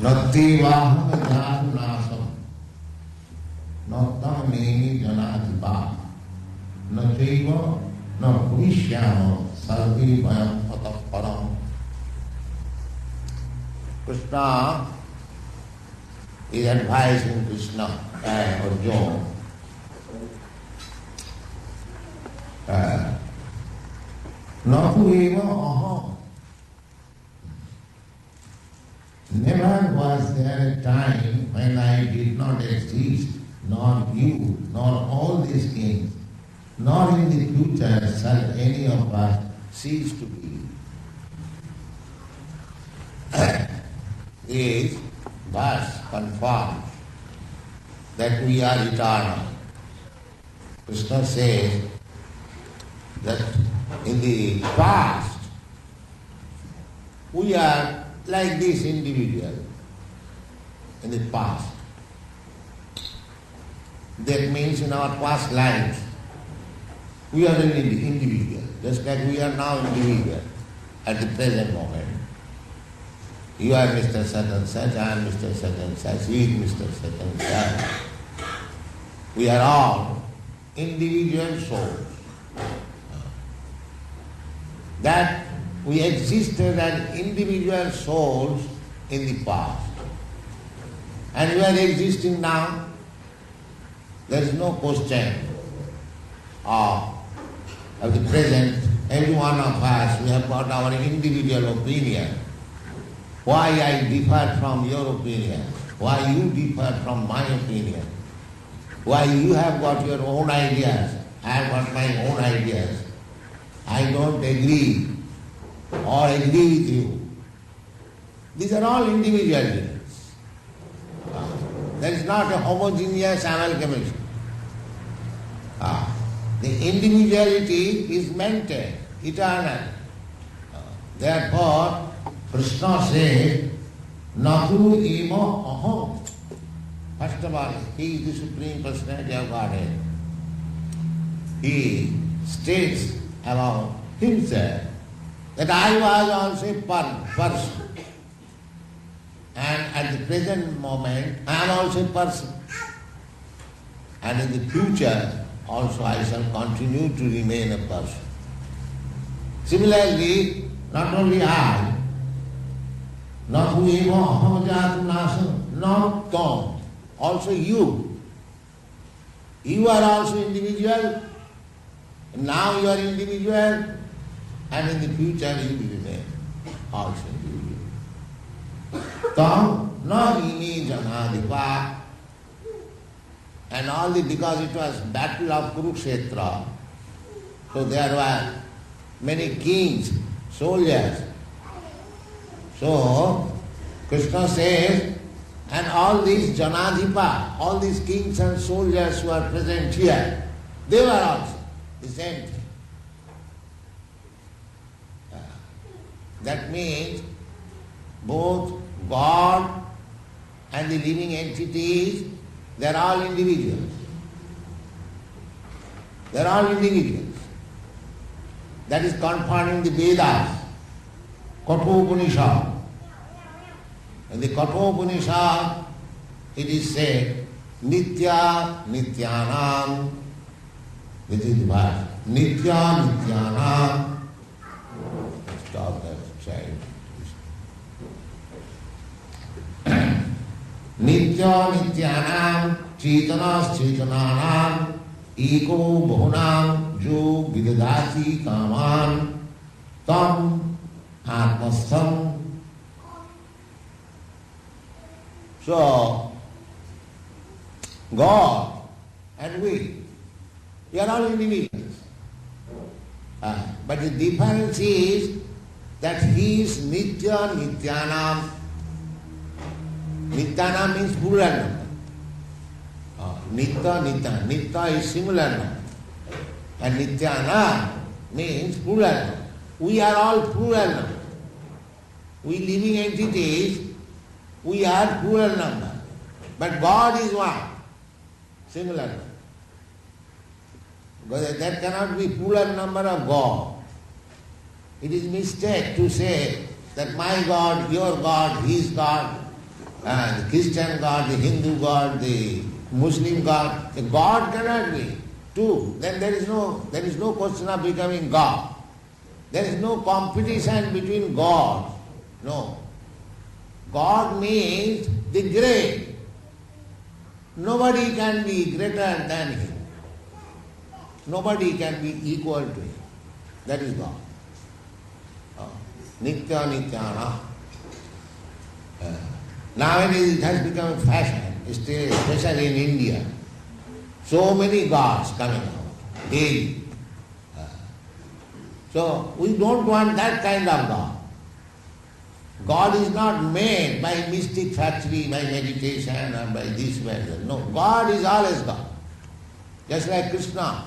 Natti vaham jatu nasam nattam nemi janadipa nataiva na bhuvishyama sarvi vayam patah param. Krishna is advising Krishna Arjuna. Nahu eva aham. Never was there a time when I did not exist, nor you, nor all these things, nor in the future shall any of us cease to be. Is thus confirmed that we are eternal. Krishna says that in the past we are like this individual in the past. That means in our past lives we are an individual, just like we are now individual at the present moment. You are Mr. Such and such, I am Mr. Such and such, he is Mr. Such and such. We are all individual souls. That we existed as individual souls in the past. And we are existing now. There is no question of the present. Every one of us, we have got our individual opinion. Why I differ from your opinion? Why you differ from my opinion? Why you have got your own ideas, I have got my own ideas. I don't agree or agree with you. These are all individualities. There is not a homogeneous amalgamation. The individuality is maintained, eternal. Therefore, Krishna says, Nahu eva aham. First of all, he is the Supreme Personality of Godhead. He states about himself that I was also a person. And at the present moment, I am also a person. And in the future, also I shall continue to remain a person. Similarly, not only I, Nahu eva aham jatu nasam, not Tom, also you. You are also individual. Now you are individual, and in the future you will remain also individual. Tam na imi janadipa. And all the, because it was battle of Kurukshetra, so there were many kings, soldiers. So Krishna says, and all these Janadhipa, all these kings and soldiers who are present here, they were also the same thing. That means both God and the living entities, they are all individuals. They are all individuals. That is confirmed in the Vedas, Kathopanishad. In the Kathopanishad, it is said, Nitya Nityanam. This is the verse. Nitya Nityanam. Stop that child. Nitya Nityanam Chetanas Chetananam Eko Bhunam Jo Vidadati Kaman Tam Atmastham. So, God and we are all individuals. But the difference is that He is Nitya Nityanam. Nityanam means plural number. Nitya, Nitya. Nitya is singular number. And Nityanam means plural number. We are all plural number. We living entities, we are plural number. But God is one, singular number. Because that cannot be plural number of God. It is mistake to say that my God, your God, His God. The Christian God, the Hindu God, the Muslim God. The God cannot be two. Then there is no question of becoming God. There is no competition between gods. No. God means the great. Nobody can be greater than Him. Nobody can be equal to Him. That is God. Nitya Nityana. Nowadays it has become a fashion, especially in India. So many gods coming out daily. So we don't want that kind of God. God is not made by mystic factory, by meditation or by this way. No, God is always God. Just like Krishna.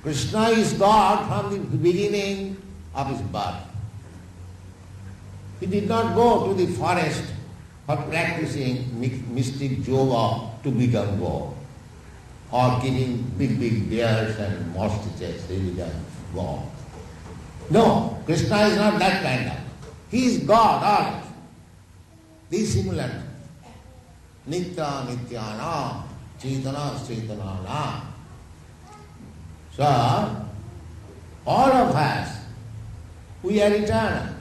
Krishna is God from the beginning of his birth. He did not go to the forest for practicing mystic yoga to become God, or killing big bears and ostriches to become God. No, Krishna is not that kind of. He is God always. This similar. Nitya Nityana, Chaitana Chaitanana. So, all of us, we are eternal.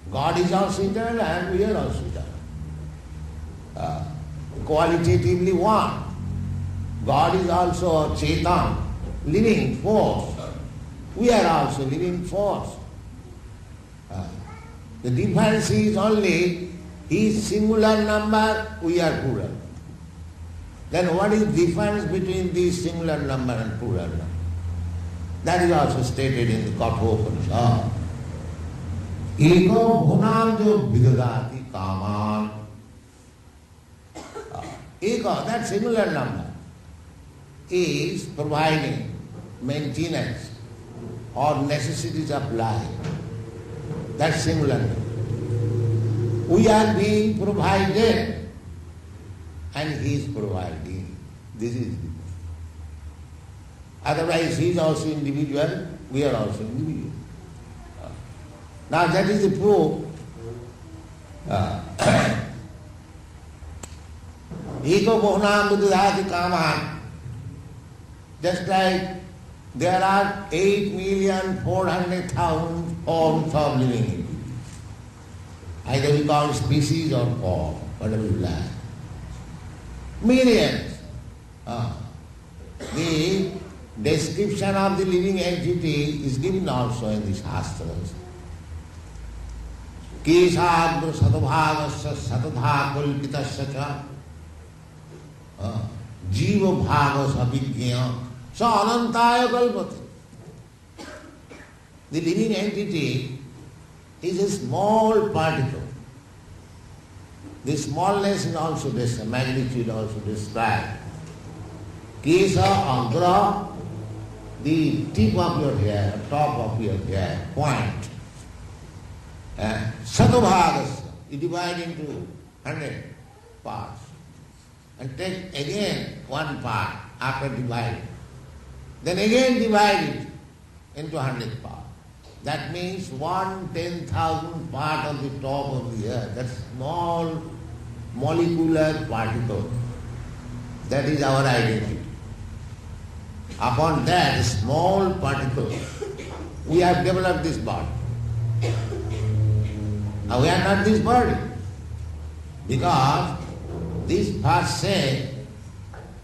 God is also eternal and we are also eternal. Qualitatively one. God is also Chaitan, living force. We are also living force. The difference is only he is singular number, we are plural. Then what is the difference between this singular number and plural number? That is also stated in the Kathopanishad. Ego bhunam jo vidadati kaman. Ego, that singular number, is providing maintenance or necessities of life. That's singular number. We are being provided and he is providing. This is the. Otherwise he is also individual, we are also individual. Now that is the proof. Ego bhunam vidadati kaman. Just like there are 8,400,000 forms of living entities. Either we call species or form, whatever you like. Millions. The description of the living entity is given also in the Shastras. Kesagra sadabhagasya satadha kulpitasya cha jiva bhagas abhigya sa anantaya kalpati. The living entity is a small particle. The smallness is also described, magnitude also described. Kesa agra, the tip of your hair, top of your hair, point. Sadabhagasya, you divide into 100 parts. And take again one part after dividing. Then again divide it into 100 parts. That means 1/10,000th part of the top of the earth, that small molecular particle. That is our identity. Upon that small particle, we have developed this body. Now we are not this body, because this verse says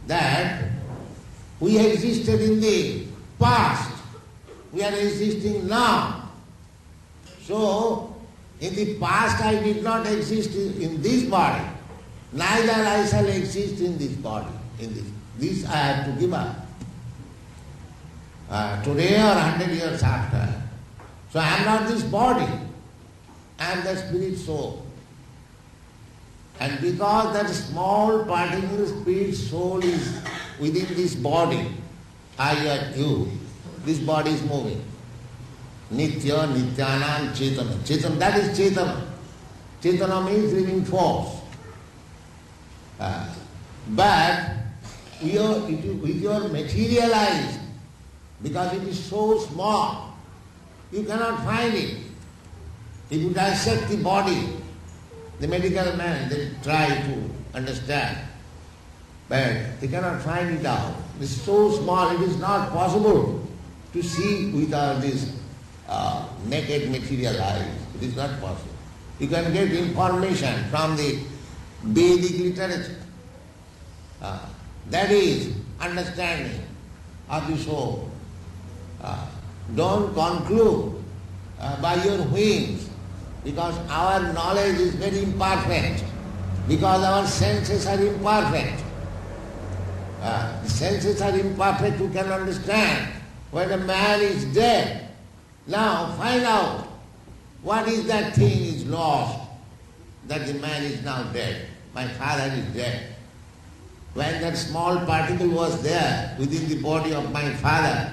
that we existed in the past. We are existing now. So, in the past I did not exist in this body. Neither I shall exist in this body. This I have to give up. Today or 100 years after. So I am not this body. I am the spirit soul. And because that small particle spirit soul is within this body, I and you, this body is moving. Nitya, Nityanam, Chaitana. Chaitana, that is Chaitana. Chaitana means living force. But we are materialized because it is so small. You cannot find it. If you dissect the body, The medical man, they try to understand, but they cannot find it out. It is so small, it is not possible to see with all these naked material eyes. It is not possible. You can get information from the Vedic literature. That is understanding of the soul. Don't conclude by your whims, because our knowledge is very imperfect, because our senses are imperfect. The senses are imperfect, you can understand when a man is dead. Now find out what is that thing is lost, that the man is now dead. My father is dead. When that small particle was there within the body of my father,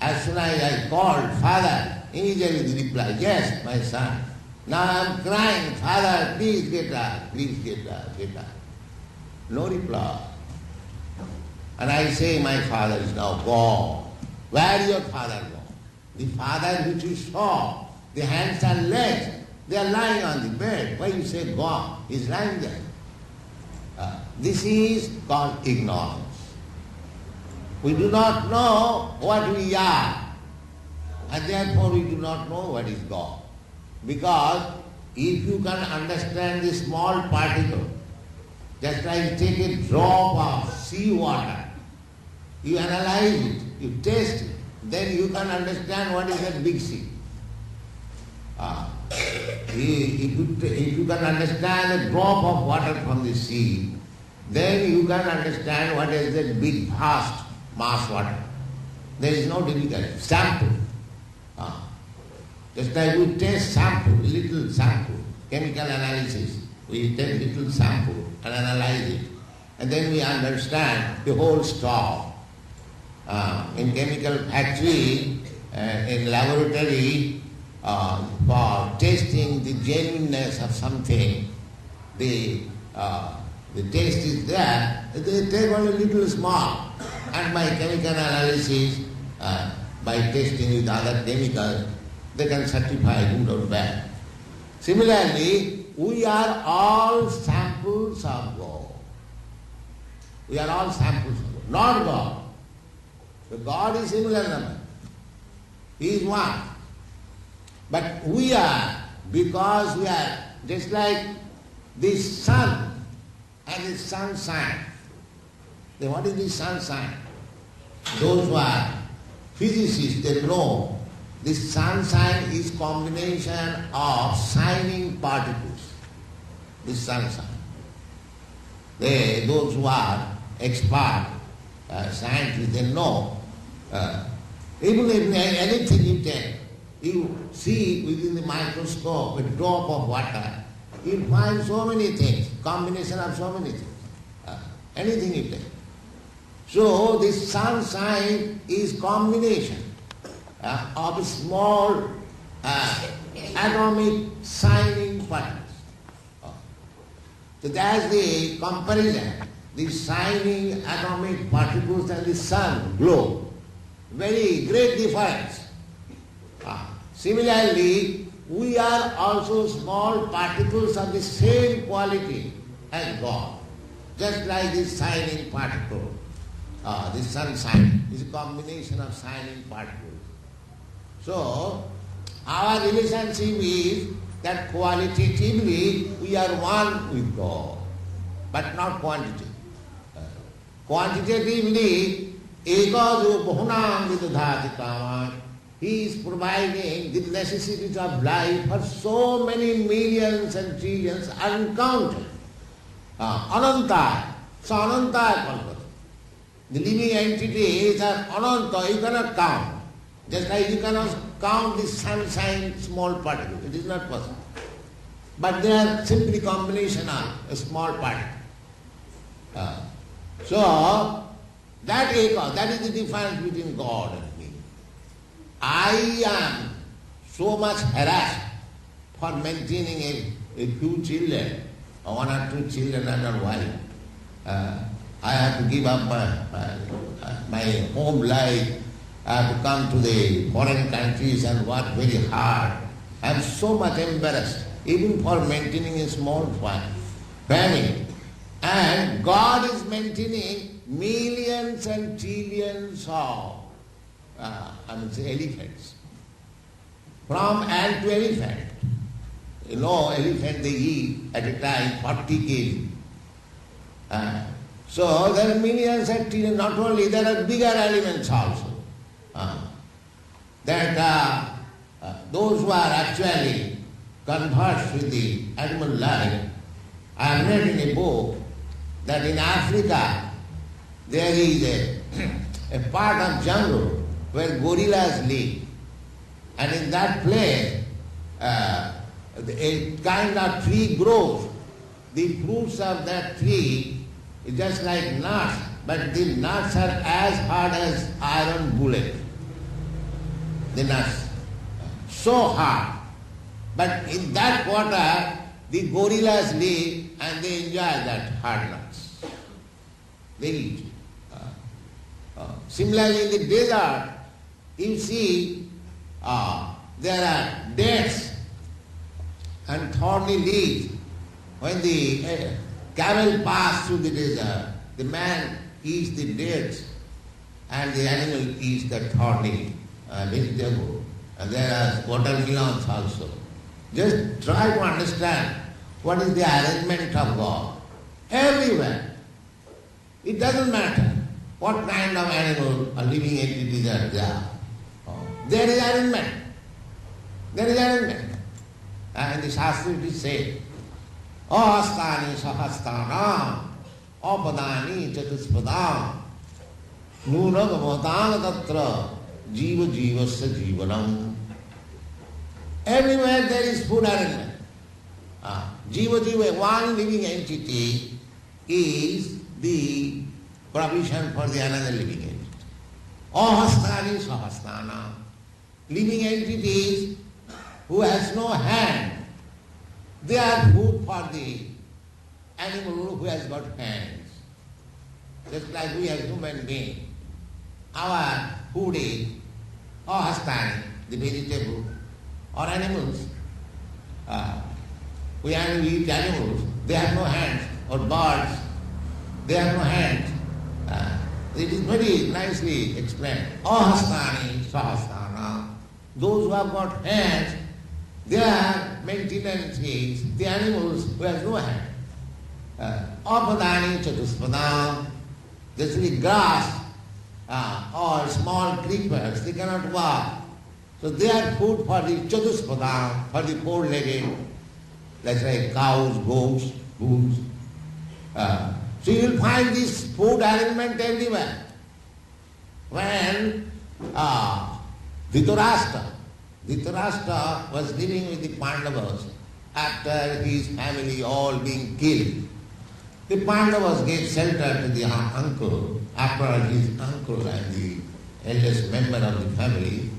as soon as I called, Father, immediately he replied, yes, my son. Now I am crying, Father, please get up, please get up, get up. No reply. And I say, my father is now gone. Where is your father gone? The father which you saw, the hands and legs, they are lying on the bed. Why you say gone? He is lying there. This is called ignorance. We do not know what we are, and therefore we do not know what is God. Because if you can understand the small particle, just like take a drop of sea water, you analyze it, you taste it, then you can understand what is that big sea. If you can understand a drop of water from the sea, then you can understand what is that big, vast mass water. There is no difficulty. Sample. Just like we taste sample, little sample, chemical analysis. We take little sample and analyze it. And then we understand the whole stock. In chemical factory, in laboratory, for testing the genuineness of something, the taste is there, they take only little small. And by chemical analysis, by testing with other chemicals, they can certify good or bad. Similarly, we are all samples of God. We are all samples of God, not God. So God is similar number. He is one. But we are, because we are just like the sun and the sunshine. Then what is the sunshine? Those who are physicists, they know the sunshine is combination of shining particles. The sunshine. Those who are expert scientists, they know. Even if anything you take, you see within the microscope a drop of water, you find so many things, combination of so many things. Anything you take. So this sunshine is combination of small atomic shining particles. So that's the comparison. The shining atomic particles and the sun glow. Very great difference. Similarly, we are also small particles of the same quality as God. Just like this shining particle. The sunshine is a combination of shining particles. So, our relationship is that qualitatively we are one with God, but not quantitatively. Quantitatively, ekajo bahunam vidadhati kaman. He is providing the necessities of life for so many millions and trillions uncounted. Ananta. So ananta. The living entities are ananta, you cannot count. Just like you cannot count the sunshine small particle. It is not possible. But they are simply combination of a small particle. So, that is the difference between God and me. I am so much harassed for maintaining a few children, or one or two children and a wife. I have to give up my home life. I have to come to the foreign countries and work very hard. I am so much embarrassed even for maintaining a small family. And God is maintaining millions and trillions of elephants. From ant to elephant. You know, elephant they eat at a time 40 kg. So there are millions and trillions, not only, there are bigger elements also. Those who are actually conversed with the animal life, I have read in a book that in Africa there is a part of jungle where gorillas live. And in that place, a kind of tree grows. The fruits of that tree is just like nuts, but the nuts are as hard as iron bullets. The nuts, so hard. But in that water, the gorillas live and they enjoy that hard nuts. They eat. Similarly, in the desert, you see there are dates and thorny leaves. When the camel passes through the desert, the man eats the dates and the animal eats the thorny vegetable. And there are watermelons also. Just try to understand what is the arrangement of God. Everywhere. It doesn't matter what kind of animal or living entities are there. There is arrangement. There is arrangement. And the Shastra it is said, Ahastani sahastana, apadani chatuspadam, nunagamatana tatra, jiva jivasya jivanam. Everywhere there is food arrangement. Jiva jiva, one living entity, is the provision for the another living entity. Ahastani sahastana. Living entities who has no hand, they are food for the animal who has got hands. Just like we as human beings, our food is ahastani, the vegetable, or animals. We eat animals, they have no hands, or birds, they have no hands. It is very nicely explained. Ahastani sahastana. Those who have got hands, they are maintenance is the animals who have no hand. Apadani chatuspadam. Just the grass or small creepers, they cannot walk. So they are food for the chatuspadam, for the four-legged, let's say cows, goats, bulls. So you will find this food arrangement everywhere. When Dhritarashtra was living with the Pandavas after his family all being killed. The Pandavas gave shelter to the uncle after his uncle and the eldest member of the family.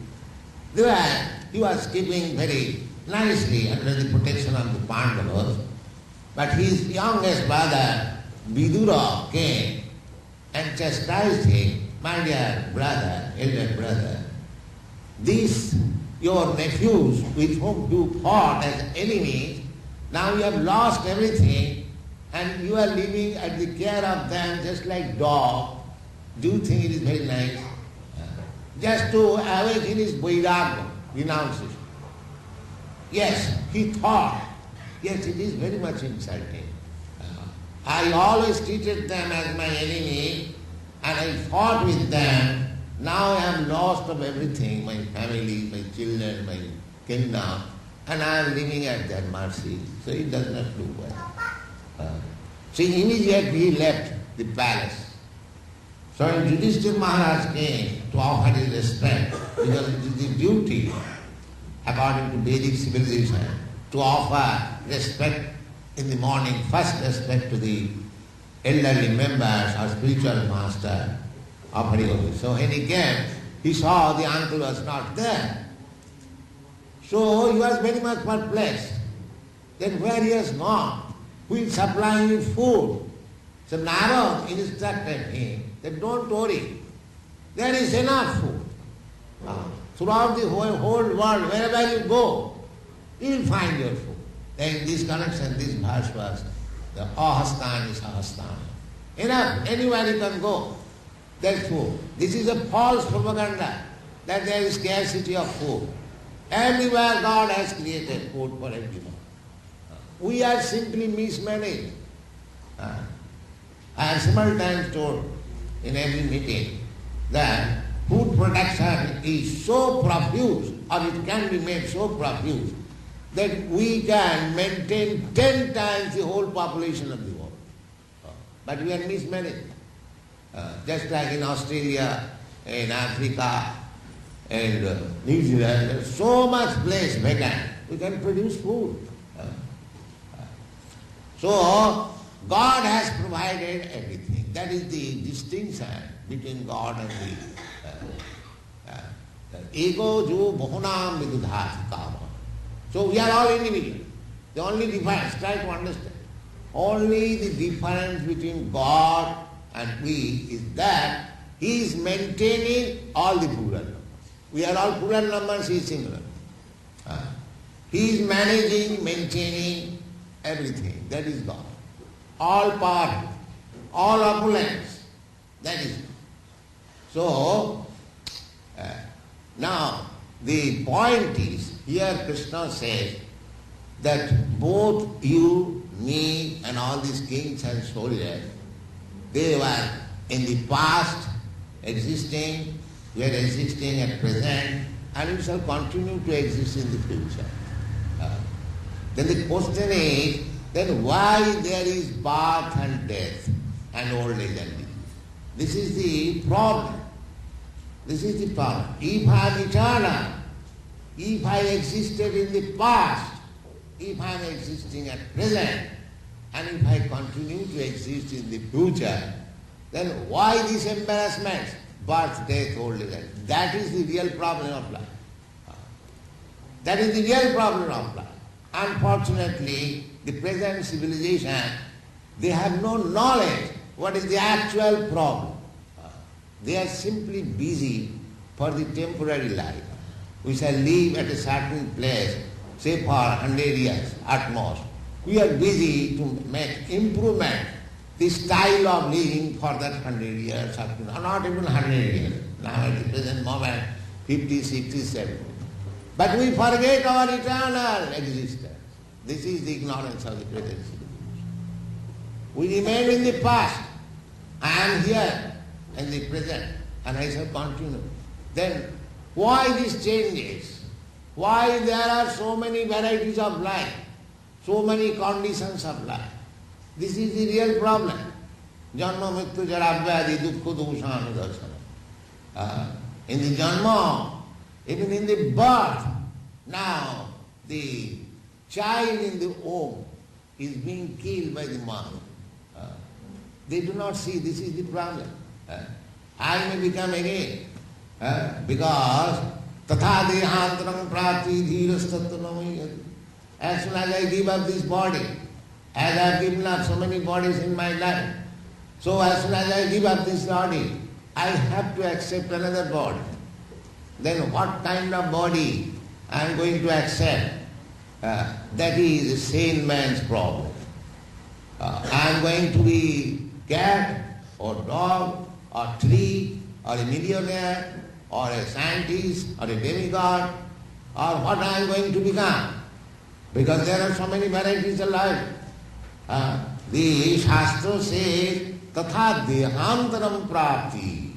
He was keeping very nicely under the protection of the Pandavas, but his youngest brother Vidura came and chastised him, my dear brother, elder brother, these your nephews with whom you fought as enemies, now you have lost everything and you are living at the care of them just like dog. Do you think it is very nice? Just to awaken his vairagya, renunciation. Yes, he thought, yes, it is very much insulting. I always treated them as my enemy and I fought with them. Now I am lost of everything, my family, my children, my kingdom, and I am living at their mercy. So it does not do well. So immediately he left the palace. So when Yudhishthira Maharaj came to offer his respect, because it is the duty, according to Vedic civilization, to offer respect in the morning, first respect to the elderly members or spiritual master of Hari. So when he came, he saw the uncle was not there. So he was very much perplexed. Then where he has gone? Who is supplying him food? So Narad instructed him that don't worry, there is enough food. Throughout the whole world, wherever you go, you will find your food. In this connection, this verse was the ahastani sahastani. Enough, anywhere you can go. There's food. This is a false propaganda that there is scarcity of food. Everywhere God has created food for everyone. We are simply mismanaged. I have several times told in every meeting that food production is so profuse, or it can be made so profuse, that we can maintain 10 times the whole population of the world. But we are mismanaged. Just like in Australia, in Africa, and New Zealand, there's so much place vacant. We can produce food. So, God has provided everything. That is the distinction between God and the ego jo bahunam vidudhati kama. So we are all individuals. The only difference, try to understand, only the difference between God and we is that He is maintaining all the plural numbers. We are all plural numbers, He is singular. He is managing, maintaining everything. That is God. All power, all opulence. That is God. So, now the point is, here Krishna says that both you, me and all these kings and soldiers, they were in the past existing, we are existing at present, and we shall continue to exist in the future. Then the question is, then why there is birth and death and old age and disease? This is the problem. This is the problem. If I am eternal, if I existed in the past, if I am existing at present, and if I continue to exist in the future, then why this embarrassment? Birth, death, old age. That is the real problem of life. That is the real problem of life. Unfortunately, the present civilization, they have no knowledge what is the actual problem. They are simply busy for the temporary life. We shall live at a certain place, say for 100 years at most. We are busy to make improvement, the style of living for that 100 years, or not even 100 years. Now at the present moment, 50, 60, 70. But we forget our eternal existence. This is the ignorance of the present civilization. We remain in the past. I am here in the present, and I shall continue. Then why these changes? Why there are so many varieties of life, so many conditions of life? This is the real problem. Janma mrityu jara vyadi dukkha dosha anudarsana. In the janma, even in the birth, now the child in the womb is being killed by the mother. They do not see this is the problem. I may become again. Because tatha dehantaram prati dhirastattanamaya. As soon as I give up this body, as I have given up so many bodies in my life, so as soon as I give up this body, I have to accept another body. Then what kind of body I am going to accept? That is a sane man's problem. I am going to be cat or dog or tree or a millionaire or a scientist or a demigod or what I am going to become. Because there are so many varieties of life. The Shastra says, tatha dehantaram prapti.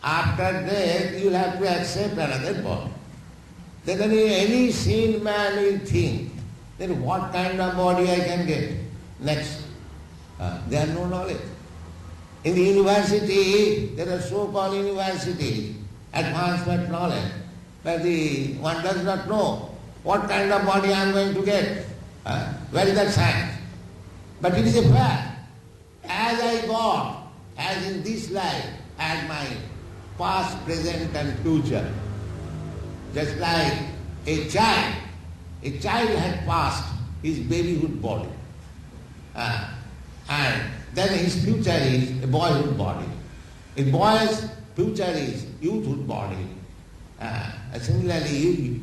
After death you will have to accept another body. Then any sane man will think, then what kind of body I can get next? They have no knowledge. In the university, there are so-called universities, advancement knowledge, but one does not know what kind of body I am going to get. Where is that science? But it is a fact. As I got, as in this life, as my past, present and future, just like a child had passed his babyhood body. And then his future is a boyhood body. A boy's future is youthhood body. Similarly,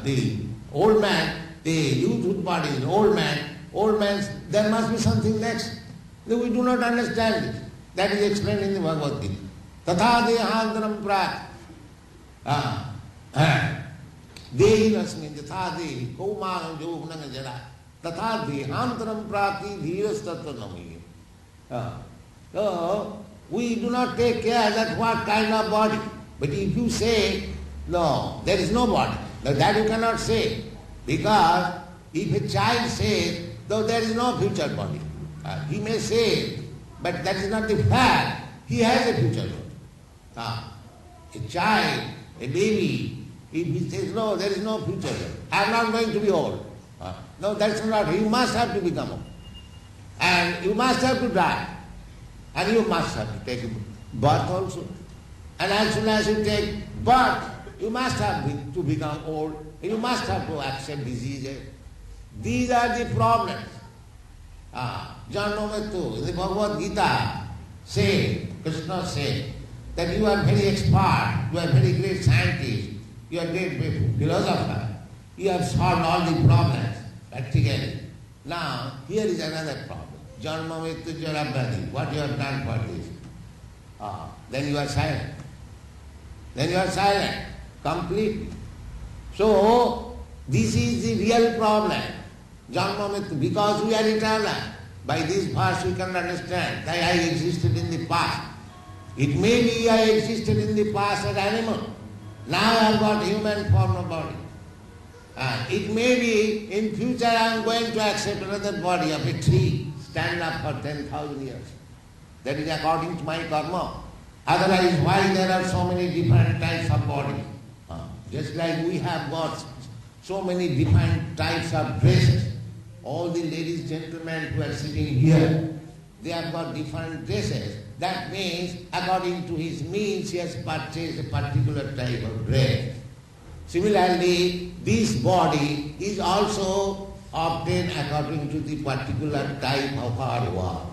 the old man, the youthhood body is old man, there must be something next. We do not understand this. That is explained in the Bhagavad Gita. Tatha dehantaram prat. Dehi rasmin tatha dehi kaumanam jovnanga jara. Tatha dehantaram prati dhiras tattva nami. So, we do not take care that what kind of body. But if you say, no, there is no body, that you cannot say. Because if a child says, though there is no future body, he may say, but that is not the fact. He has a future body. A child, a baby, if he says, no, there is no future body, I am not going to be old. No, that's not. You must have to become old. And you must have to die. And you must have to take birth also. And as soon as you take birth, you must have to become old. You must have to accept diseases. These are the problems. Janma Mrityu, in the Bhagavad Gita, Krishna said that you are very expert, you are very great scientist, you are great philosopher, you have solved all the problems practically. Now, here is another problem. Janma Mrityu Jara Vyadhi, what you have done for this? Then you are silent. Then you are silent, completely. So, this is the real problem. Janma Mrityu, because we are eternal. By this verse we can understand that I existed in the past. It may be I existed in the past as animal. Now I have got human form of body. It may be in future I am going to accept another body of a tree, stand up for 10,000 years. That is according to my karma. Otherwise, why there are so many different types of bodies? Just like we have got so many different types of dresses. All the ladies, gentlemen who are sitting here, they have got different dresses. That means, according to his means, he has purchased a particular type of dress. Similarly, this body is also obtained according to the particular type of harva.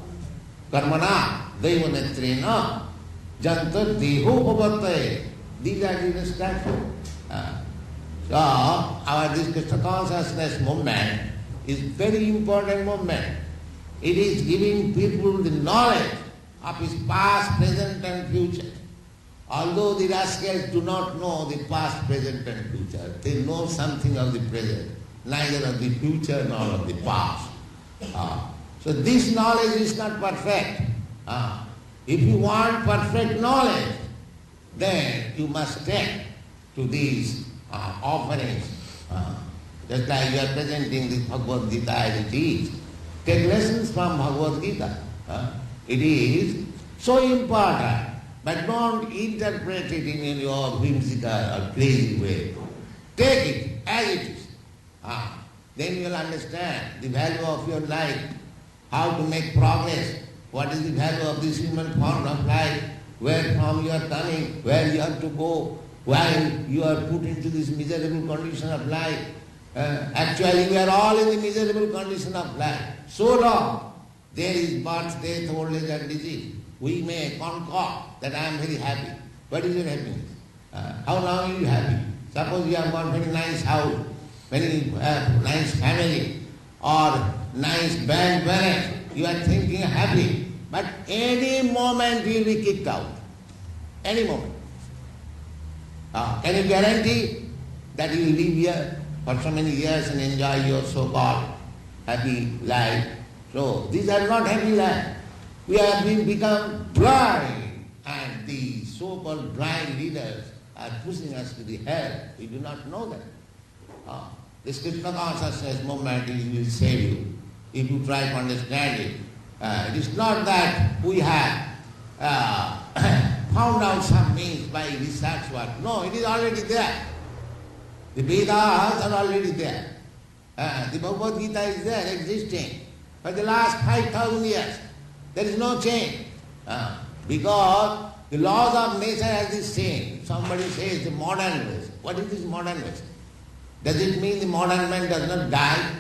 Karmana, daivanetrena, jantar deho bhavatte. These are the instructions. So, our this Krishna consciousness movement is very important movement. It is giving people the knowledge of his past, present and future. Although the rascals do not know the past, present and future, they know something of the present, neither of the future nor of the past. So this knowledge is not perfect. If you want perfect knowledge, then you must take to these offerings. Just like you are presenting the Bhagavad Gita as it is. Take lessons from Bhagavad Gita. It is so important, but don't interpret it in your whimsical or crazy way. Take it as it is. Then you will understand the value of your life, how to make progress, what is the value of this human form of life, where from you are coming, where you have to go, why you are put into this miserable condition of life. Actually, we are all in the miserable condition of life. So long there is birth, death, old age and disease. We may concoct that I am very happy. What is your happiness? How long are you happy? Suppose you have got very nice house, very nice family, or nice bank balance. You are thinking happy. But any moment you will be kicked out. Any moment. Can you guarantee that you will live here for so many years and enjoy your so-called happy life? So these are not happy life. We have become blind, and the so-called blind leaders are pushing us to the hell. We do not know that. This Krishna consciousness movement will save you if you try to understand it. It is not that we have found out some means by research work. No, it is already there. The Vedas are already there. The Bhagavad Gita is there, existing. For the last 5,000 years, there is no change. Because the laws of nature are the same. Somebody says the modern race. What is this modern race? Does it mean the modern man does not die?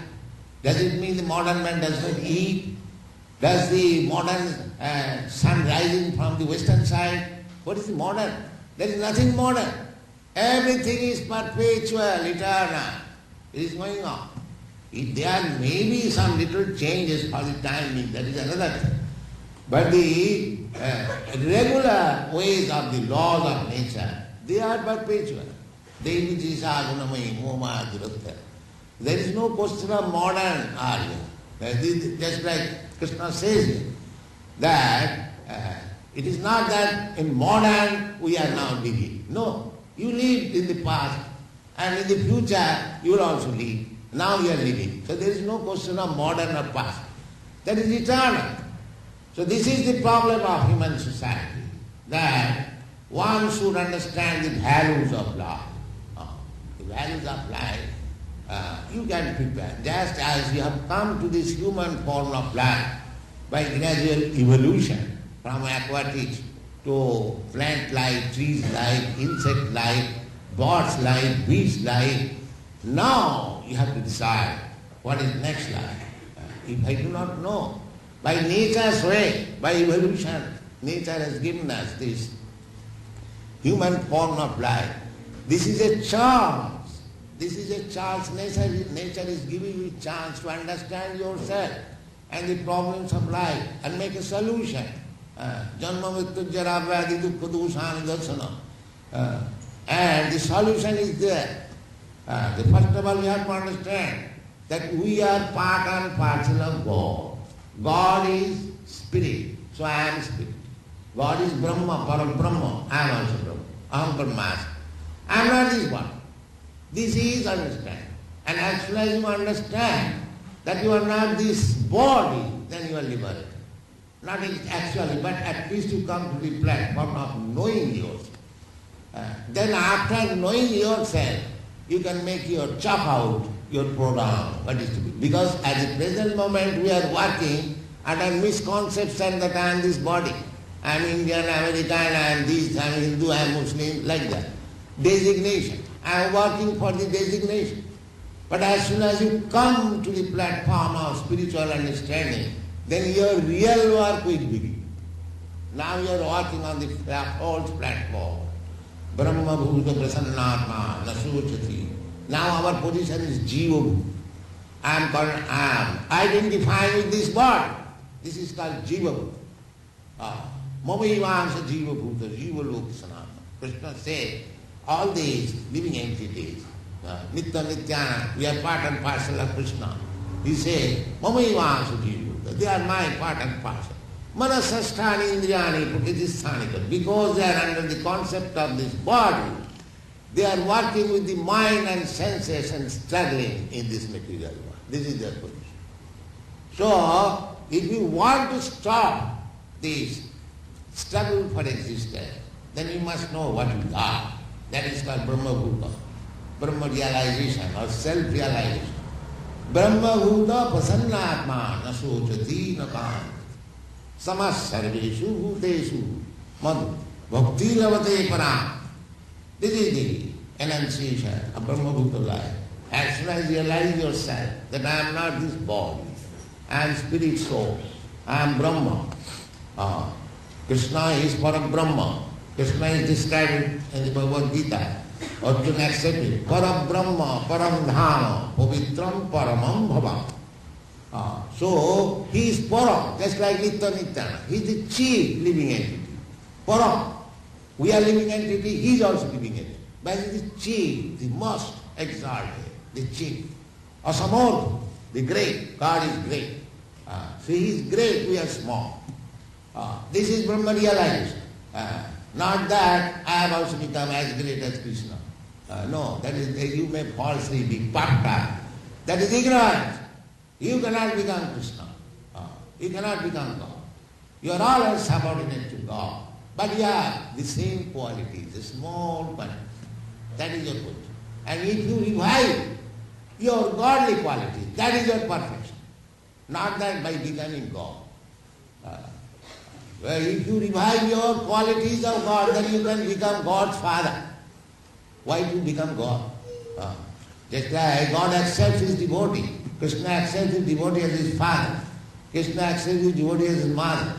Does it mean the modern man does not eat? Does the modern sun rising from the western side? What is the modern? There is nothing modern. Everything is perpetual, eternal. It is going on. If there may be some little changes for the time being, that is another thing. But the regular ways of the laws of nature, they are perpetual. There is no question of modern Arya. Just like Krishna says that it is not that in modern we are now living. No, you lived in the past and in the future you will also live. Now you are living. So there is no question of modern or past. That is eternal. So this is the problem of human society, that one should understand the values of life. The values of life you can prepare. Just as you have come to this human form of life by gradual evolution from aquatics to plant life, trees life, insect life, birds life, beasts life. Now you have to decide what is next life. If I do not know, by nature's way, by evolution, nature has given us this human form of life. This is a chance. This is a chance. Nature is giving you a chance to understand yourself and the problems of life and make a solution. Janma mrityu jara vyadhi dukkha dosani darsana. And the solution is there. First of all, we have to understand that we are part and parcel of God. God is spirit, so I am spirit. God is Brahma, Parabrahma, I am also Brahma. Aham Brahmasmi. I am not this body. This is understand. And as soon as you understand that you are not this body, then you are liberated. Not actually, but at least you come to the platform of knowing yourself. Then after knowing yourself, you can make your chop out your program, what is to be. Because at the present moment we are working under misconception that I am this body. I am Indian, American, I am this, I am Hindu, I am Muslim, like that. Designation. I am working for the designation. But as soon as you come to the platform of spiritual understanding, then your real work will begin. Now you are working on the false platform. Brahma bhuta prasannatma nasochati. Now our position is jiva bhuta. I am identifying with this body. This is called jiva bhuta. Mamaivamsa jiva bhuta, jiva loka sanatma. Krishna said, all these living entities, nitya nityana, we are part and parcel of Krishna. He said, Mamaivamsa jiva bhuta, they are my part and parcel. Manasasthani indriyani prakriti. Because they are under the concept of this body, they are working with the mind and senses and struggling in this material world. This is their position. So, if you want to stop this struggle for existence, then you must know what you are. That is called Brahma Bhuta, Brahma realization or self-realization. Brahma Bhuta prasannatma nasochati nakam samas sarveshu bhuteshu madhu bhakti lavate param. This is the enunciation of Brahma Bhuta life. As soon as you realize yourself that I am not this body, I am spirit soul, I am Brahma. Krishna is Parabrahma. Krishna is described in the Bhagavad Gītā. Arjuna accepted Parabrahma, Paramdhama, Pavitram, Paramam Bhavam. So he is Param, just like Nitya Nityana. He is the chief living entity. Param. We are living entity, he is also living entity. But he is the chief, the most exalted, the chief. Asamurtha, the great. God is great. So he is great, we are small. This is Brahma realization. Not that I have also become as great as Krishna. No, that is, you may falsely be bhakta. That is ignorance. You cannot become Krishna. You cannot become God. You are always subordinate to God. But you have the same qualities, the small qualities. That is your good. And if you revive your godly qualities, that is your perfection. Not that by becoming God. If you revive your qualities of God, then you can become God's father. Why to become God? Just like God accepts his devotee. Krishna accepts his devotee as his father. Krishna accepts his devotee as his mother.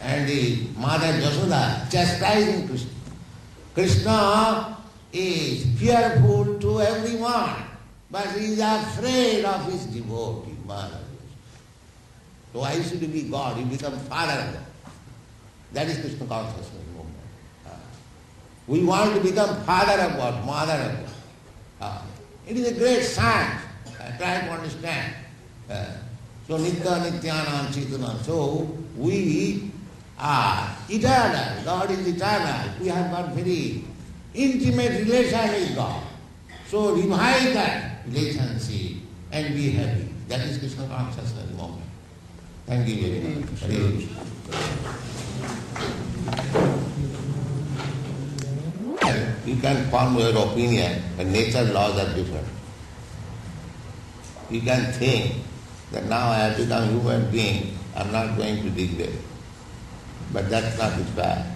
And the mother Jasoda chastising Krishna. Krishna is fearful to everyone, But he is afraid of his devotee, Maharaj. So why should he be God? He becomes father of God. That is Krishna consciousness movement. We want to become father of God, mother of God. It is a great science. Try to understand. So Nitya Nityanam Chetanam. So we are eternal. God is eternal. We have got very intimate relation with God. So revive that relationship and be happy. That is Krishna consciousness moment. Thank you very much. Hare Krishna. You can form your opinion, but nature laws are different. You can think that now I have become a human being, I am not going to degrade. But that's not the fact.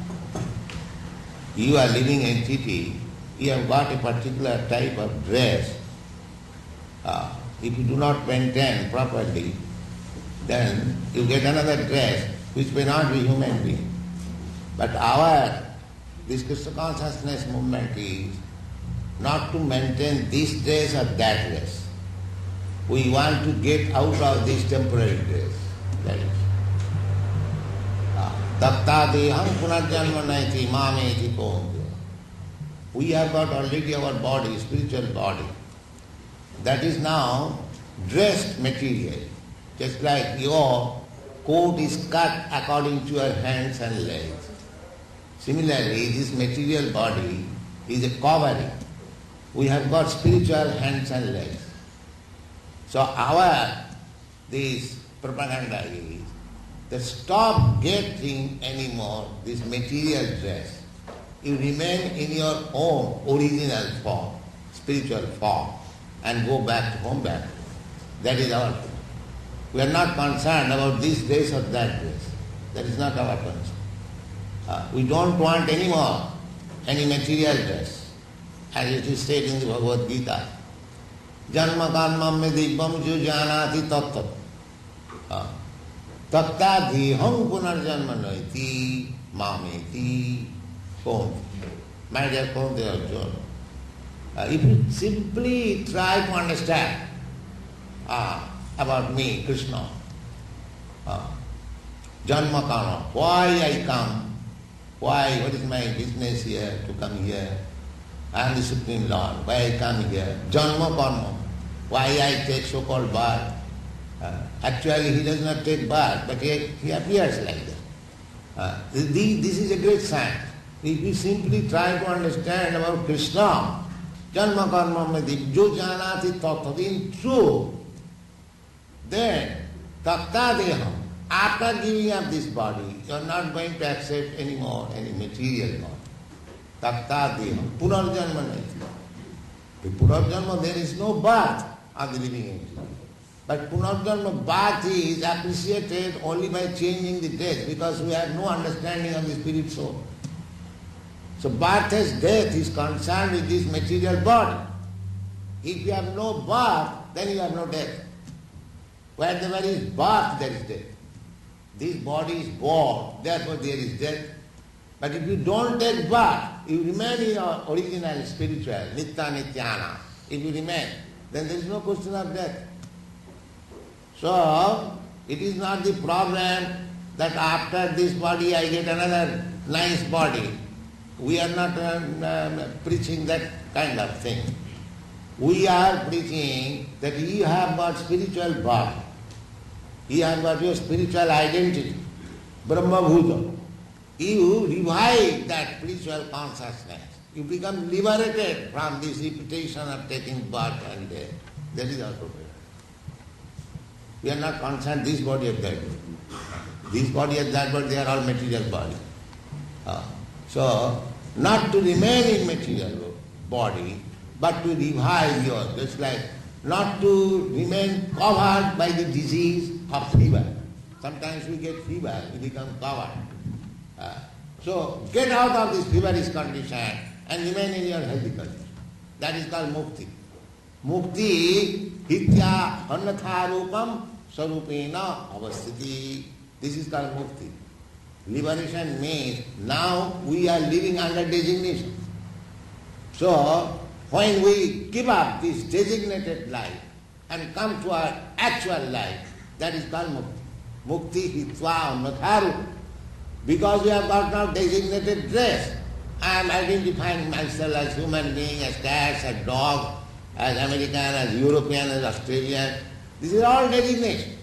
You are living entity, you have got a particular type of dress. If you do not maintain properly, then you get another dress which may not be human being. But this Krishna consciousness movement is not to maintain this dress or that dress. We want to get out of this temporary dress. That is. Tattadeham punarjanma naiti mameti konde. We have got already our body, spiritual body. That is now dressed material. Just like your coat is cut according to your hands and legs. Similarly, this material body is a covering. We have got spiritual hands and legs. So this propaganda is that stop getting anymore this material dress. You remain in your own original form, spiritual form, and go back to home back. That is our thing. We are not concerned about this dress or that dress. That is not our concern. We don't want anymore any material dress. As it is said in the Bhagavad Gītā, Janma karmam me dibbam jo janati tattat. Tattadeham punarjanma naiti mameti konde. My dear Konde Arjuna, if you simply try to understand about me, Krishna, Janma karma, why I come, why, what is my business here to come here? I am the Supreme Lord, why I come here? Janma karma, why I take so-called birth? Actually he does not take birth, but he appears like that. This is a great science. If we simply try to understand about Krishna, Janma karma medib, jo janati tattva, in truth, then tattadeham, after giving up this body, you are not going to accept anymore any material body. Tattadeham, punarjanma naiti. The punarjanma, there is no birth of the living entity. But punarjanma birth is appreciated only by changing the dress, because we have no understanding of the spirit soul. So birth as death is concerned with this material body. If you have no birth, then you have no death. Where there is birth, there is death. This body is born, therefore there is death. But if you don't take birth, you remain in your original spiritual, nitya nityana. If you remain, then there is no question of death. So, it is not the problem that after this body I get another nice body. We are not preaching that kind of thing. We are preaching that you have got spiritual body. You have got your spiritual identity, Brahma Bhuta. You revive that spiritual consciousness. You become liberated from this repetition of taking birth and death. That is our purpose. We are not concerned this body or that body. This body or that body, they are all material body. So, not to remain in material body, but to revive yours. Just like not to remain covered by the disease of fever. Sometimes we get fever, we become covered. So get out of this feverish condition and remain in your healthy condition. That is called mukti. Mukti hitya annatharupam sarupena avasthiti. This is called mukti. Liberation means now we are living under designation. So when we give up this designated life and come to our actual life, that is called mukti. Mukti hitva matharu. Because we have got now designated dress. I am identifying myself as human being, as cats, as dog, as American, as European, as Australian. This is all designation.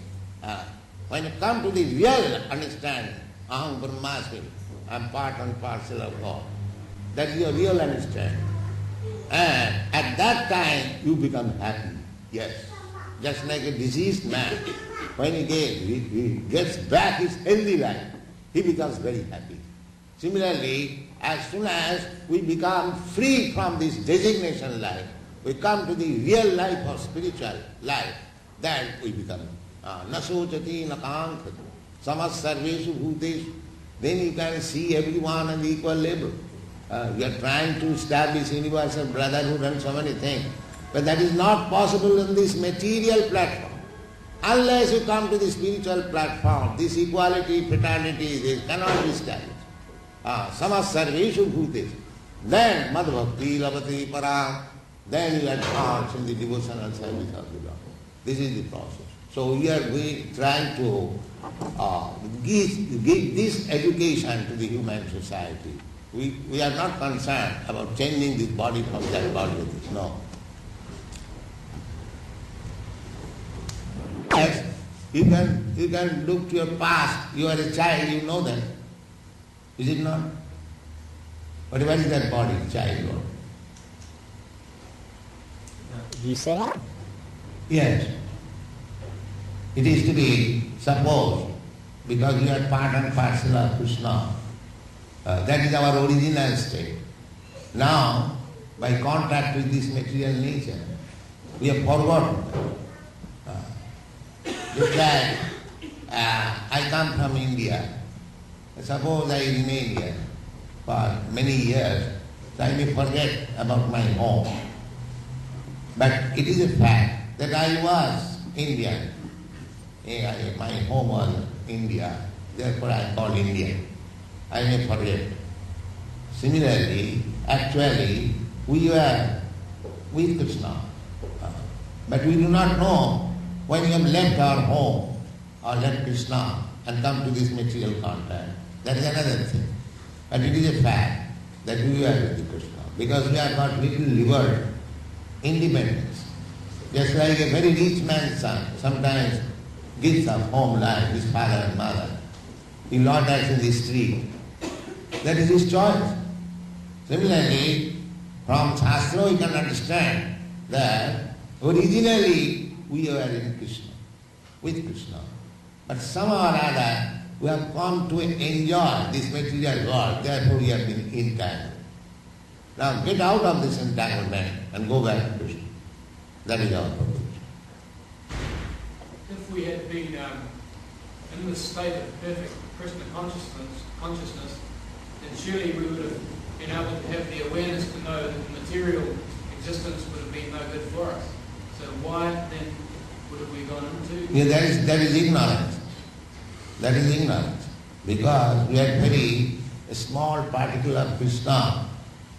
When you come to the real understanding, aham brahmasmi, I am part and parcel of God. That is your real understanding. And at that time you become happy. Yes. Just like a diseased man, when he gets back his healthy life, he becomes very happy. Similarly, as soon as we become free from this designation life, we come to the real life or spiritual life, then we become nasochati nakankhati samas sarveshu bhuteshu. Then you can see everyone on the equal level. We are trying to establish universal brotherhood and so many things, but that is not possible on this material platform. Unless you come to the spiritual platform, this equality, fraternity, this cannot be established. Samas sarveshu bhuteshu. Then madhbhakti lavati param. Then you advance in the devotional service of the Lord. This is the process. So we are trying to give this education to the human society. We are not concerned about changing this body from that body to this. No. Yes, you can look to your past. You are a child, you know that. Is it not? But what is that body, child? You say that? Yes. It is to be supposed, because we are part and parcel of Krishna. That is our original state. Now, by contact with this material nature, we have forgotten. Just like I come from India. Suppose I remain here for many years, so I may forget about my home. But it is a fact that I was Indian. My home was India, therefore I am called Indian. I may forget. Similarly, actually, we were with Krishna. But we do not know when we have left our home or left Krishna and come to this material contact. That is another thing. But it is a fact that we were with Krishna because we have got little reward, independence. Just like a very rich man's son sometimes gives up home life, his father and mother. He loiters in the street. That is his choice. Similarly, from Shastra we can understand that originally we were in Krishna, with Krishna. But somehow or other we have come to enjoy this material world, therefore we have been entangled. Now get out of this entanglement and go back to Krishna. That is our proposition. If we had been in this state of perfect Krishna consciousness, then surely we would have been able to have the awareness to know that the material existence would have been no good for us. So why then would have we gone into? Yeah, that is ignorance. That is ignorance. Because we are very small particle of Krishna.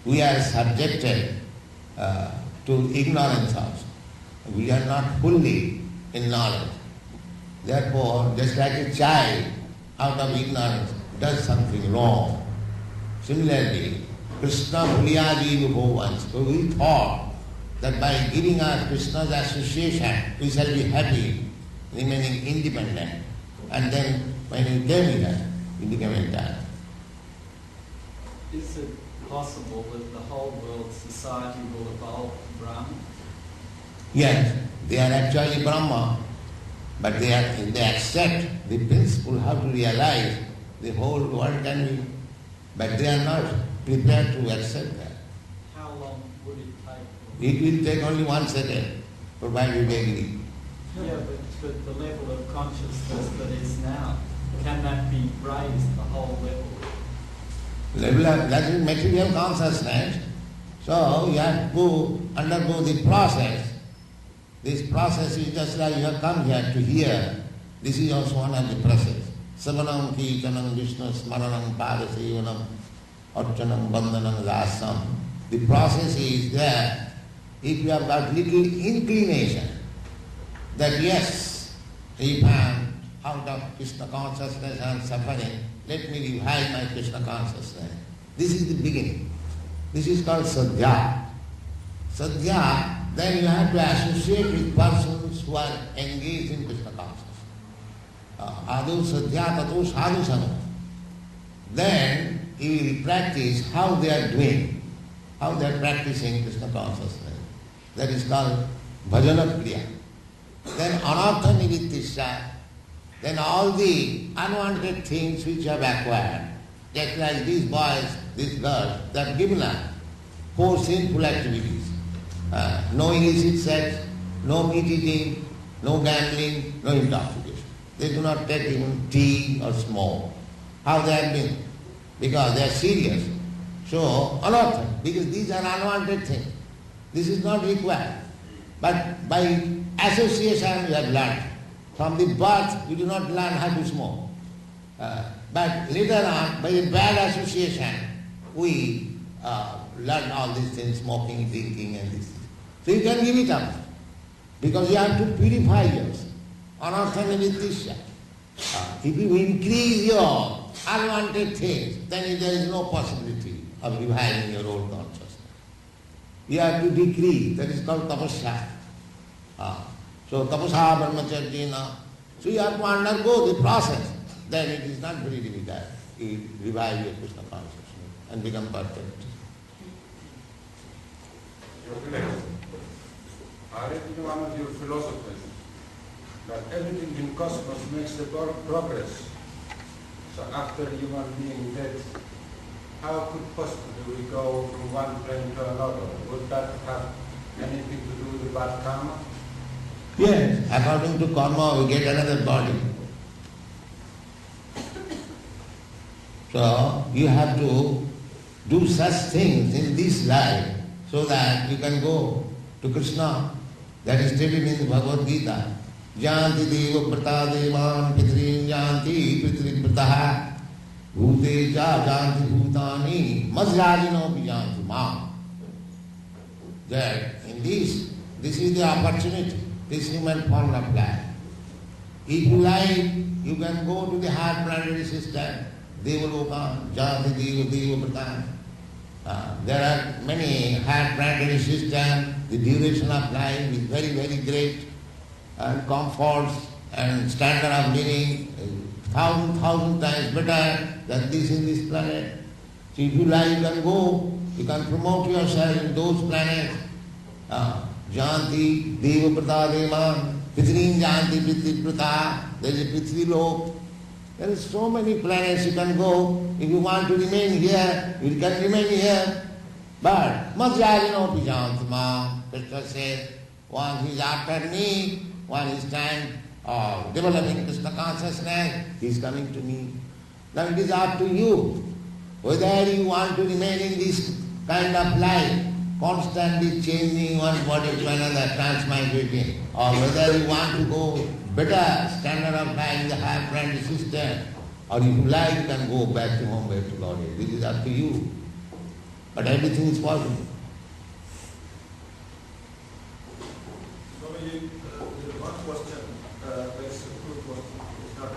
We are subjected to ignorance also. We are not fully in knowledge. Therefore, just like a child out of ignorance does something wrong. Similarly, Krishna Bhuliyaji Bhuvans. So we thought that by giving us Krishna's association, we shall be happy, remaining independent. And then when we came here, we became entire. Is it possible that the whole world society will evolve to Brahma? Yes, they are actually Brahma, but they accept the principle how to realize the whole world can be, but they are not prepared to accept that. How long would it take? It will take only 1 second, provided they agree. Yeah, but the level of consciousness that is now, can that be raised the whole level? Level of, that is material consciousness. So you have to undergo the process. This process is just like you have come here to hear. This is also one of the process. Savanam Kirtanam Vishnu Smaranam Padasevanam Archanam Bandhanam Rasam. The process is there if you have got little inclination that yes, if I am out of Krishna consciousness and suffering, let me revive my Krishna consciousness. This is the beginning. This is called sadhya. Sadhya, then you have to associate with persons who are engaged in Krishna consciousness. Adu sadhya tato sadhu sangha. Then you will practice how they are doing, how they are practicing Krishna consciousness. That is called bhajana kriya. Then anartha nivrittisya. Then all the unwanted things which you have acquired, just like these boys, these girls, they are given up for sinful activities. No illicit sex, no meat eating, no gambling, no intoxication. They do not take even tea or smoke. How they have been? Because they are serious. So, anartha, because these are unwanted things. This is not required. But by association we have learned. From the birth we do not learn how to smoke. But later on, by a bad association, we learn all these things, smoking, drinking and this. So you can give it up. Because you have to purify yourself. Anartha nivrittisya. If you increase your unwanted things, then there is no possibility of reviving your old consciousness. You have to decrease. That is called tapasya. So tapasa brahmacharjena. So you have to undergo the process. Then it is not very difficult. You revive your Krishna consciousness and become perfect. I read in one of your philosophers that everything in cosmos makes the progress. So after human being dead, how could possibly we go from one plane to another? Would that have anything to do with bad karma? Yes, according to karma we get another body. So you have to do such things in this life so that you can go to Krishna. That is stated in the Bhagavad Gītā. Janti deva pratadevan pitrin janti pitrin prataha bhute ja janti bhutani mazrajino janti ma. That in this is the opportunity, this human form of life. If you like, you can go to the higher planetary system, Devaloka, Janti Deva, Deva Prataha. There are many higher planetary systems. The duration of life is very, very great, and comforts and standard of living is thousand times better than this in this planet. So if you like, you can go, you can promote yourself in those planets. Janti, Deva Prataha Devan, Pitrin Janti, Pitri Prataha, there is a Pitri Lok. There are so many planets you can go. If you want to remain here, you can remain here. But Madhyarino Pijantama, Krishna says, one who is after me, one is trying of developing Krishna consciousness, he is coming to me. Now it is up to you whether you want to remain in this kind of life, constantly changing one body to another, transmigrating, or whether you want to go better standard of life in the higher planetary system, or if you like, you can go back to home, back to God. This is up to you. But everything is possible. Swamiji, there is one question, that's a good question, it's not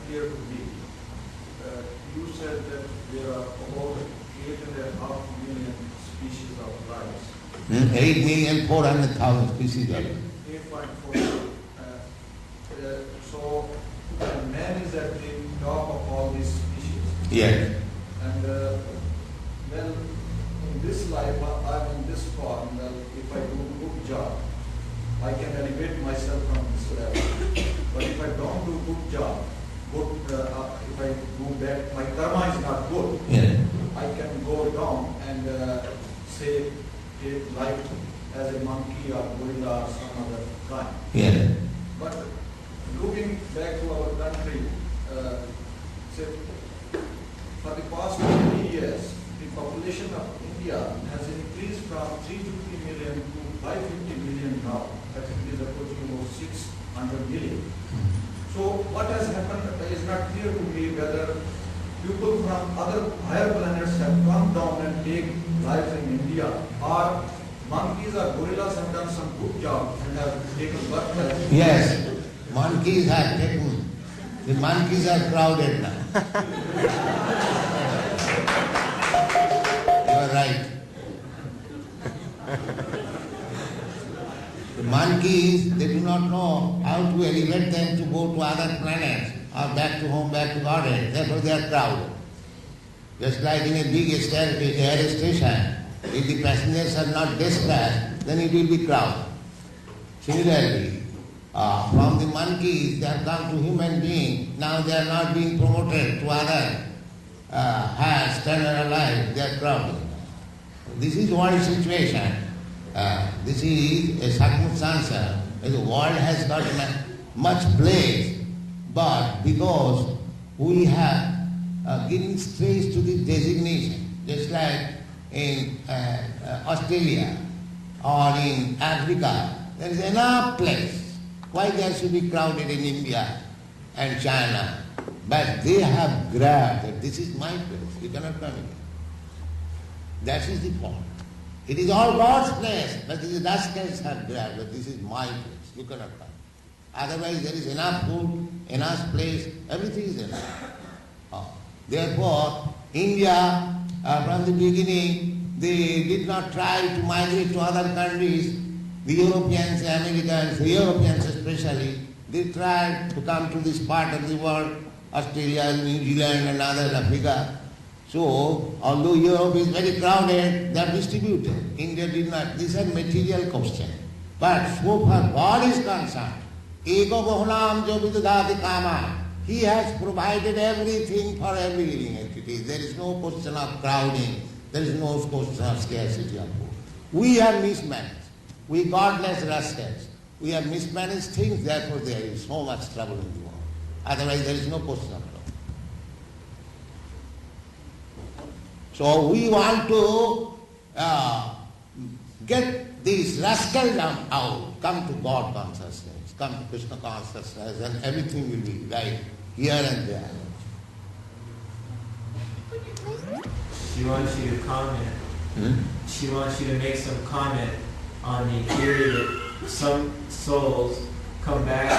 clear to me. You said that there are about 8.5 million species of life. 8,400,000 species of 8.4. So man is at the top of all these species. Yes. And well, in this life, I'm in this form. Well, if I do a good job, I can elevate myself from this level. But if I don't do a good job, if I do bad, my karma is not good. Yeah. I can go down and say take life as a monkey or gorilla or some other kind. Yeah. But looking back to our country, say, for the past 20 years, the population of India has increased from 350 million to 550 million now. That is approaching about 600 million. So what has happened is not clear to me whether people from other higher planets have come down and take life in India, or monkeys or gorillas have done some good job and have taken birth as Yes, monkeys have taken. The monkeys are crowded now. You are right. The monkeys, they do not know how to elevate them to go to other planets or back to home, back to Godhead. Therefore they are crowded. Just like in a big air station, if the passengers are not dispatched, then it will be crowded. Similarly, from the monkeys they have come to human beings. Now they are not being promoted to other higher standard of life. They are crowded. This is one situation. This is a circumstance. The world has got much place, but because we have given stress to this designation, just like in Australia or in Africa, there is enough place. Why there should be crowded in India and China? But they have grabbed that this is my place, you cannot come in. That is the point. It is all God's place, but the rascals have grabbed that this is my place, you cannot come. Otherwise there is enough food, enough place, everything is enough. Therefore, India, from the beginning, they did not try to migrate to other countries. The Europeans, the Americans, the Europeans especially, they tried to come to this part of the world, Australia, New Zealand and other Africa. So, although Europe is very crowded, they are distributed. India did not. This is a material question. But so far God is concerned, ego bohunam jo vidudhati kama, He has provided everything for every living entity. There is no question of crowding. There is no question of scarcity of food. We have mismanaged. We godless rascals. We have mismanaged things, therefore there is so much trouble in the world. Otherwise there is no question of trouble. So we want to get these rascals out, come to God consciousness, come to Krishna consciousness, and everything will be right here and there. She wants you to comment. She wants you to make some comment on the theory that some souls come back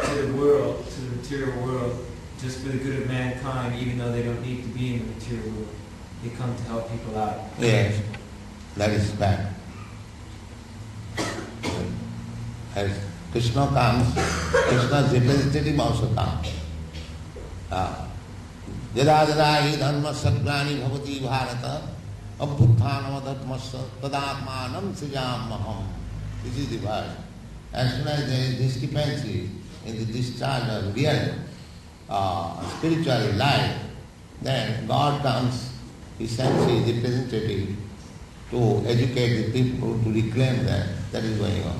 to the world, to the material world, just for the good of mankind, even though they don't need to be in the material world. They come to help people out. Yes, that is bad. As Krishna comes, Krishna's representative also comes. Yada yada hi dharma satyani bhavati bharata abhutthanam adhatmassa tadatmanam sijamaham. This is the verse. As soon as there is discrepancy in the discharge of real spiritual life, then God comes, He sends His representative to educate the people, to reclaim them. That is going on.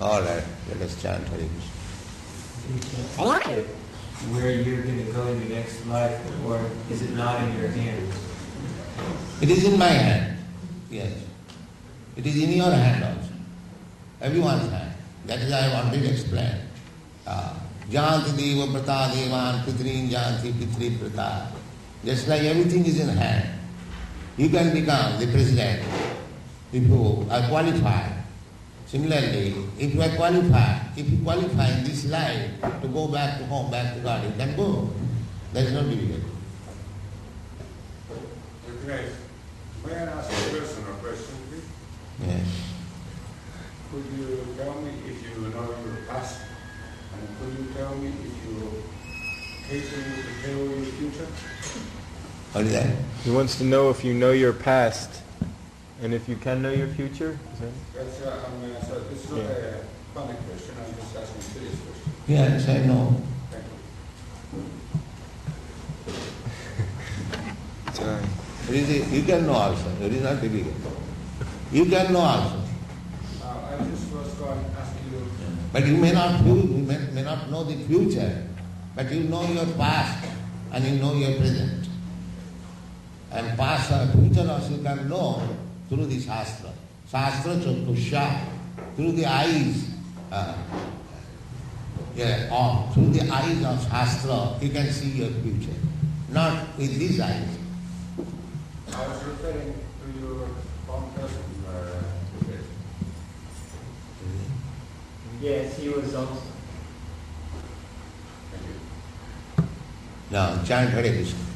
All right, let us chant Hare Krishna. Where you're going to go in your next life, or is it not in your hands? It is in my hand, yes. It is in your hand also. Everyone's hand. That is I wanted to explain. Janti deva prata devan pitrin janti pitri prata. Just like everything is in hand. You can become the president if you are qualified. Similarly, if you are qualified, if you qualify in this life to go back to home, back to God, you can go. There is no difficulty. Okay. May I ask a personal question, please? Yes. Could you tell me if you know your past, and could you tell me if you capable to tell your future? What is that? He wants to know if you know your past and if you can know your future. Is that? That's so it's not a funny question. I'm just asking a serious question. Yes, I know. Thank you. You can know also. It is not difficult. You can know also. I just was going to ask you. But you may not know the future, but you know your past and you know your present. And past or future also you can know through the Shastra. Shastra Chakusha, through the eyes, through the eyes of Shastra, you can see your future. Not with these eyes. I was referring to your Yes, he was also. Thank you. Now chant Hare Krishna.